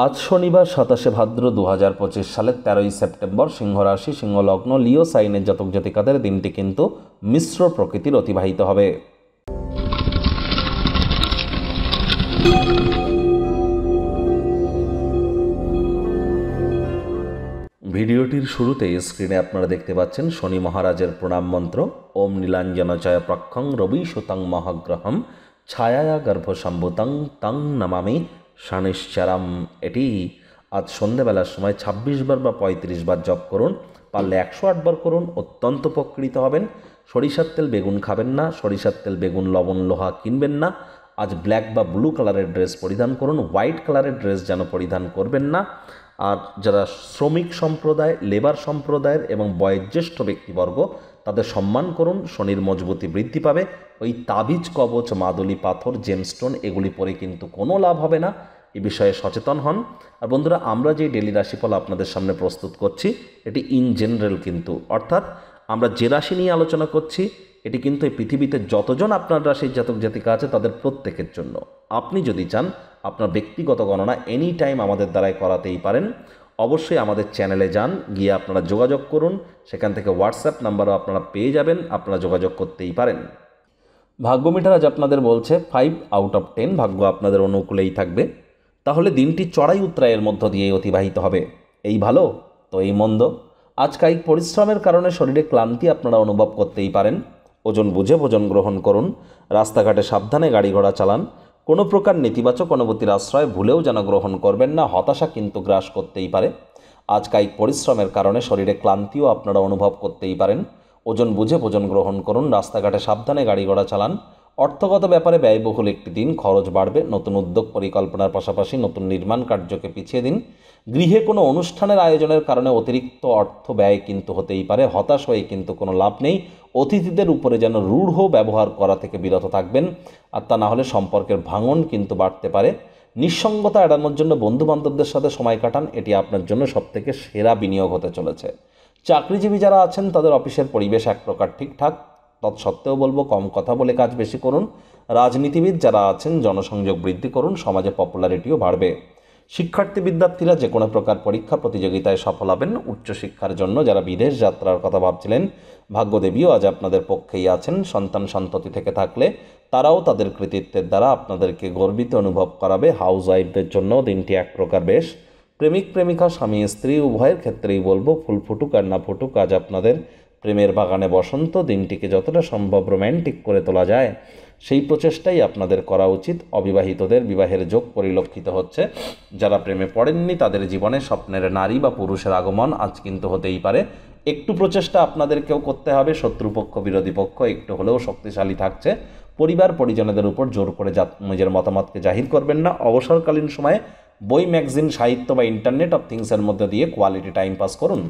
আজ শনিবার 27শে ভাদ্র 2025 সালের 13ই সেপ্টেম্বর, সিংহ রাশি, সিংহ লগ্ন, লিও সাইনের জাতক জাতিকাদের দিনটি কিন্তু মিশ্র প্রকৃতির অতিবাহিত হবে। ভিডিওটির শুরুতে স্ক্রিনে আপনারা দেখতে পাচ্ছেন শনি মহারাজের প্রণাম মন্ত্র। ওম নীলাঞ্জনচয় প্রক্ষং রবি সুতং মহাগ্রহম ছায়া গর্ভসম্ভূতং তং নমামি শনিশ্চরম। এটি আজ সন্ধ্যেবেলার সময় 26 বার বা 35 বার জপ করুন, পারলে 108 বার করুন, অত্যন্ত উপকৃত হবেন। সরিষার তেল বেগুন খাবেন না, সরিষার তেল বেগুন লবণ লোহা কিনবেন না। আজ ব্ল্যাক বা ব্লু কালারের ড্রেস পরিধান করুন, হোয়াইট কালারের ড্রেস যেন পরিধান করবেন না। আর যারা শ্রমিক সম্প্রদায়, লেবার সম্প্রদায়ের এবং বয়োজ্যেষ্ঠ ব্যক্তিবর্গ, তাদের সম্মান করুন, শনির মজবুতি বৃদ্ধি পাবে। ওই তাবিজ, কবচ, মাদুলি, পাথর, জেমস্টোন এগুলি পরে কিন্তু কোনো লাভ হবে না, এ বিষয়ে সচেতন হন। আর বন্ধুরা, আমরা যে ডেলি রাশিফল আপনাদের সামনে প্রস্তুত করছি এটি ইন জেনারেল কিন্তু, অর্থাৎ আমরা যে রাশি নিয়ে আলোচনা করছি এটি কিন্তু এই পৃথিবীতে যতজন আপনার রাশির জাতক জাতিকা আছে তাদের প্রত্যেকের জন্য। আপনি যদি চান আপনার ব্যক্তিগত গণনা এনি টাইম আমাদের দ্বারাই করাতেই পারেন। অবশ্যই আমাদের চ্যানেলে যান, গিয়ে আপনারা যোগাযোগ করুন, সেখান থেকে হোয়াটসঅ্যাপ নাম্বারও আপনারা পেয়ে যাবেন, আপনারা যোগাযোগ করতেই পারেন। ভাগ্য মিটার আজ আপনাদের বলছে 5 আউট অফ 10, ভাগ্য আপনাদের অনুকূলেই থাকবে। তাহলে দিনটি চড়াই উতরাইয়ের মধ্য দিয়ে অতিবাহিত হবে। এই ভালো তো এই মন্দ। আজ কায়িক পরিশ্রমের কারণে শরীরে ক্লান্তি আপনারা অনুভব করতেই পারেন। ওজন বুঝে ভোজন গ্রহণ করুন, রাস্তাঘাটে সাবধানে গাড়ি ঘোড়া চালান। কোনো প্রকার নেতিবাচক অনুভূতির আশ্রয় ভুলেও যেন গ্রহণ করবেন না, হতাশা কিন্তু গ্রাস করতেই পারে। আজ কায়িক পরিশ্রমের কারণে শরীরে ক্লান্তিও আপনারা অনুভব করতেই পারেন। ওজন বুঝে ভোজন গ্রহণ করুন, রাস্তাঘাটে সাবধানে গাড়ি ঘোড়া চালান। অর্থগত ব্যাপারে ব্যয়বহুল একটি দিন, খরচ বাড়বে। নতুন উদ্যোগ পরিকল্পনার পাশাপাশি নতুন নির্মাণ কার্যকে পিছিয়ে দিন। গৃহে কোনো অনুষ্ঠানের আয়োজনের কারণে অতিরিক্ত অর্থ ব্যয় কিন্তু হতেই পারে। হতাশ হয়ে কিন্তু কোনো লাভ নেই। অতিথিদের উপরে যেন রূঢ় ব্যবহার করা থেকে বিরত থাকবেন, আর তা না হলে সম্পর্কের ভাঙন কিন্তু বাড়তে পারে। নিঃসঙ্গতা এড়ানোর জন্য বন্ধুবান্ধবদের সাথে সময় কাটান, এটি আপনার জন্য সবথেকে সেরা বিনিয়োগ হতে চলেছে। চাকরিজীবী যারা আছেন তাদের অফিসের পরিবেশ এক প্রকার ঠিকঠাক, তৎসত্ত্বেও বলবো কম কথা বলে কাজ বেশি করুন। রাজনীতিবিদ যারা আছেন জনসংযোগ বৃদ্ধি করুন, সমাজে পপুলারিটিও বাড়বে। শিক্ষার্থী বিদ্যার্থীরা যে কোনো প্রকার পরীক্ষা প্রতিযোগিতায় সফল হবেন। উচ্চশিক্ষার জন্য যারা বিদেশ যাত্রার কথা ভাবছিলেন, ভাগ্যদেবীও আজ আপনাদের পক্ষেই আছেন। সন্তান সন্ততি থেকে থাকলে তারাও তাদের কৃতিত্বের দ্বারা আপনাদেরকে গর্বিত অনুভব করাবে। হাউস ওয়াইফদের জন্য দিনটি এক প্রকার বেশ। প্রেমিক প্রেমিকা, স্বামী স্ত্রী উভয়ের ক্ষেত্রেই বলবো ফুল ফুটুক আর না ফুটুক, আজ আপনাদের প্রেমের বাগানে বসন্ত। দিনটিকে যতটা সম্ভব রোম্যান্টিক করে তোলা যায় সেই প্রচেষ্টাই আপনাদের করা উচিত। অবিবাহিতদের বিবাহের যোগ পরিলক্ষিত হচ্ছে। যারা প্রেমে পড়েননি তাদের জীবনে স্বপ্নের নারী বা পুরুষের আগমন আজ কিন্তু হতেই পারে। একটু প্রচেষ্টা আপনাদেরকেও করতে হবে। শত্রুপক্ষ বিরোধী পক্ষ একটু হলেও শক্তিশালী থাকছে। পরিবার পরিজনদের উপর জোর করে নিজের মতামতকে জাহির করবেন না। অবসরকালীন সময়ে বই, ম্যাগাজিন, সাহিত্য বা ইন্টারনেট অফ থিংসের মধ্যে দিয়ে কোয়ালিটি টাইম পাস করুন।